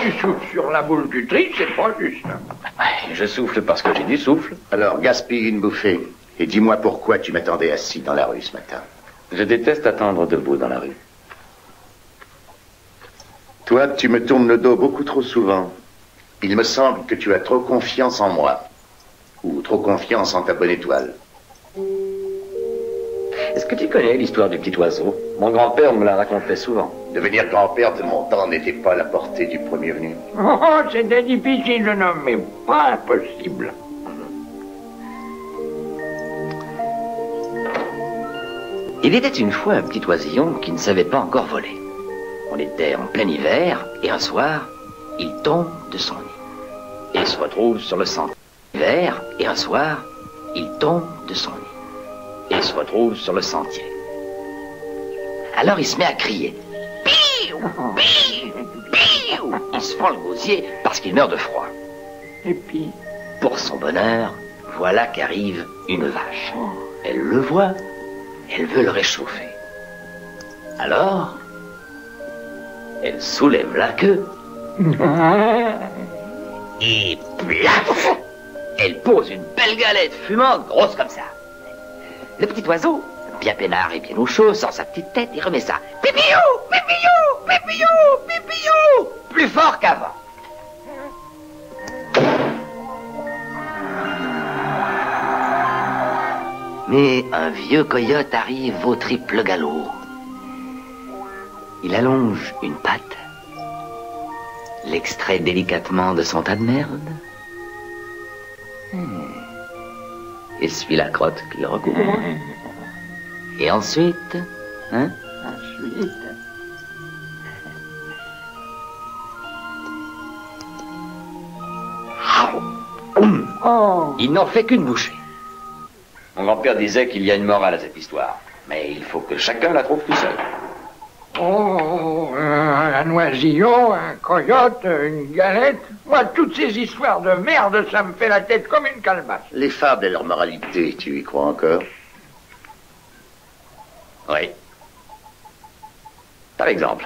tu souffles sur la boule du tri, c'est pas juste. Ouais, je souffle parce que j'ai du souffle. Alors, gaspille une bouffée. Et dis-moi pourquoi tu m'attendais assis dans la rue ce matin. Je déteste attendre debout dans la rue. Toi, tu me tournes le dos beaucoup trop souvent. Il me semble que tu as trop confiance en moi. Ou trop confiance en ta bonne étoile. Est-ce que tu connais l'histoire du petit oiseau? Mon grand-père me la racontait souvent. Devenir grand-père de mon temps n'était pas à la portée du premier venu. Oh, c'était difficile, jeune homme, mais pas impossible. Il était une fois un petit oisillon qui ne savait pas encore voler. On était en plein hiver, et un soir, il tombe de son nid. Et se retrouve sur le sentier. Hiver, et un soir, il tombe de son nid. Et se retrouve sur le sentier. Alors il se met à crier. Piou, piou, piou. Il se fend le gosier parce qu'il meurt de froid. Et puis, Pour son bonheur, voilà qu'arrive une vache. Elle le voit, elle veut le réchauffer. Alors, elle soulève la queue et plaf, elle pose une belle galette fumante grosse comme ça. Le petit oiseau, bien peinard et bien au chaud, sort sa petite tête et remet ça. Pipillou, pipillou, pipillou, pipillou, plus fort qu'avant. Mais un vieux coyote arrive au triple galop. Il allonge une patte, l'extrait délicatement de son tas de merde, essuie la crotte qu'il recouvre, et ensuite, il n'en fait qu'une bouchée. Mon grand-père disait qu'il y a une morale à cette histoire, mais il faut que chacun la trouve tout seul. oh, un oisillon, un coyote, une galette. Moi, toutes ces histoires de merde, ça me fait la tête comme une calebasse. Les fables et leur moralité, tu y crois encore? Oui. Par exemple,